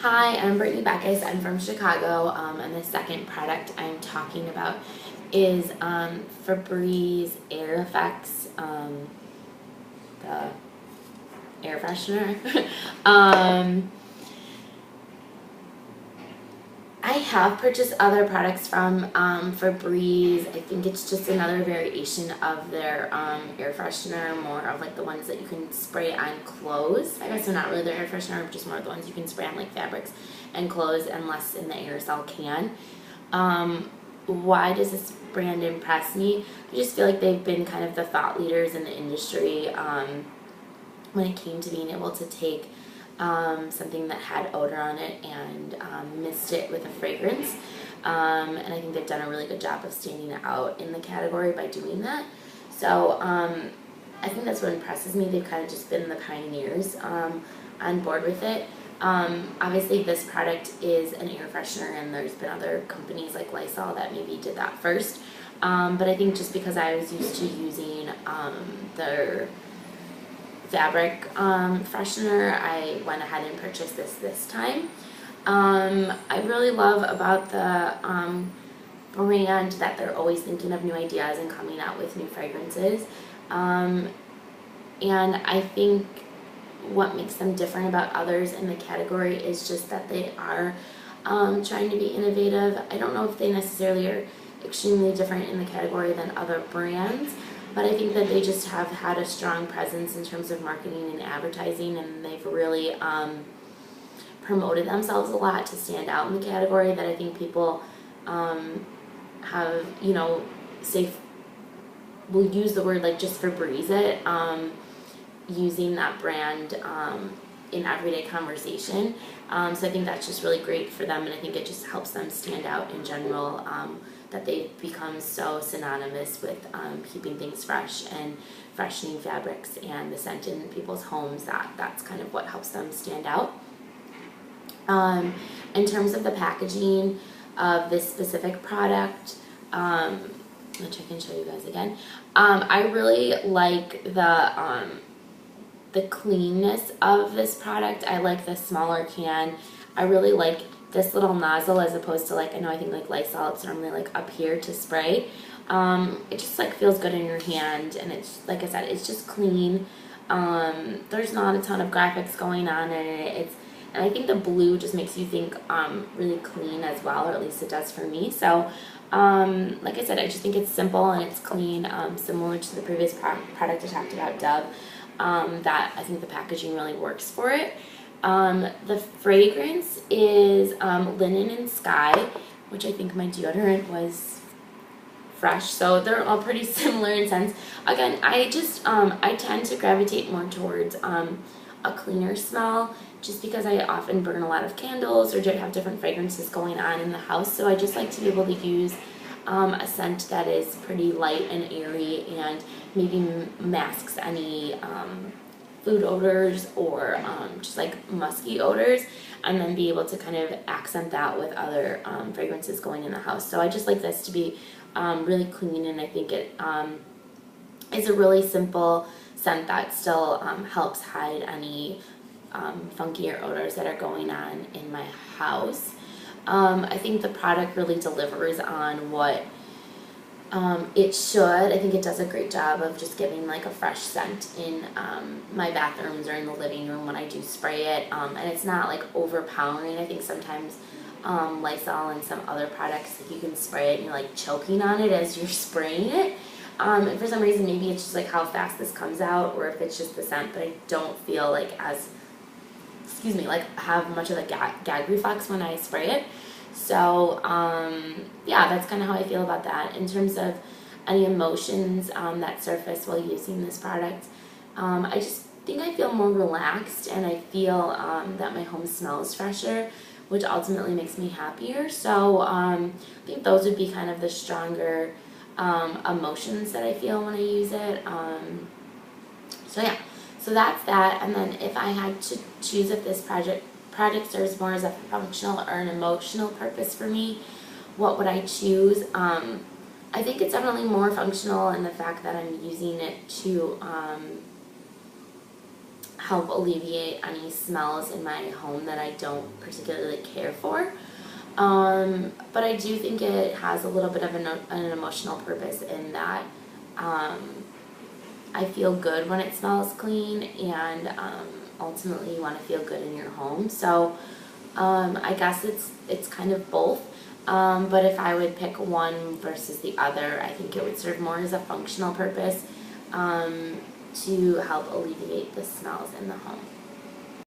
Hi, I'm Brittany Beckus. I'm from Chicago, and the second product I'm talking about is Febreeze Air Effects, the air freshener. um, I have purchased other products from Febreeze. I think it's just another variation of their air freshener, more of like the ones that you can spray on clothes. I guess they're not really their air freshener, just more of the ones you can spray on like fabrics and clothes and less in the aerosol can. Why does this brand impress me? I just feel like they've been kind of the thought leaders in the industry when it came to being able to take something that had odor on it and mist it with a fragrance. And I think they've done a really good job of standing out in the category by doing that. So I think that's what impresses me. They've kind of just been the pioneers on board with it. Obviously this product is an air freshener, and there's been other companies like Lysol that maybe did that first. But I think just because I was used to using their fabric freshener, I went ahead and purchased this time. I really love about the brand that they're always thinking of new ideas and coming out with new fragrances. And I think what makes them different about others in the category is just that they are trying to be innovative. I don't know if they necessarily are extremely different in the category than other brands, but I think that they just have had a strong presence in terms of marketing and advertising, and they've really promoted themselves a lot to stand out in the category, that I think people have, will use the word like just Febreze it, using that brand in everyday conversation. So I think that's just really great for them, and I think it just helps them stand out in general, that they've become so synonymous with keeping things fresh and freshening fabrics and the scent in people's homes, that's kind of what helps them stand out. In terms of the packaging of this specific product, which I can show you guys again, I really like the cleanness of this product. I like the smaller can. I really like this little nozzle as opposed to like, I think like Lysol, it's normally like up here to spray. It just like feels good in your hand, and it's, like I said, it's just clean. There's not a ton of graphics going on in it. And I think the blue just makes you think really clean as well, or at least it does for me. So like I said, I just think it's simple and it's clean, similar to the previous product I talked about, Dove. That I think the packaging really works for it. The fragrance is Linen and Sky, which I think my deodorant was Fresh, so they're all pretty similar in sense. Again, I tend to gravitate more towards a cleaner smell, just because I often burn a lot of candles or have different fragrances going on in the house. So I just like to be able to use a scent that is pretty light and airy, and maybe masks any food odors or just like musky odors, and then be able to kind of accent that with other fragrances going in the house. So I just like this to be really clean, and I think it is a really simple scent that still helps hide any funkier odors that are going on in my house. I think the product really delivers on what it should. I think it does a great job of just giving like a fresh scent in my bathrooms or in the living room when I do spray it, and it's not like overpowering. I think sometimes Lysol and some other products, you can spray it and you're like choking on it as you're spraying it. And for some reason, maybe it's just like how fast this comes out, or if it's just the scent, but I don't feel like have much of a gag reflex when I spray it. So yeah, that's kind of how I feel about that. In terms of any emotions that surface while using this product, I just think I feel more relaxed, and I feel that my home smells fresher, which ultimately makes me happier. So I think those would be kind of the stronger emotions that I feel when I use it. So yeah, so that's that. And then if I had to choose if this product serves more as a functional or an emotional purpose for me, what would I choose? I think it's definitely more functional in the fact that I'm using it to help alleviate any smells in my home that I don't particularly care for. But I do think it has a little bit of an emotional purpose in that I feel good when it smells clean, and ultimately you want to feel good in your home. So I guess it's kind of both. But if I would pick one versus the other, I think it would serve more as a functional purpose to help alleviate the smells in the home.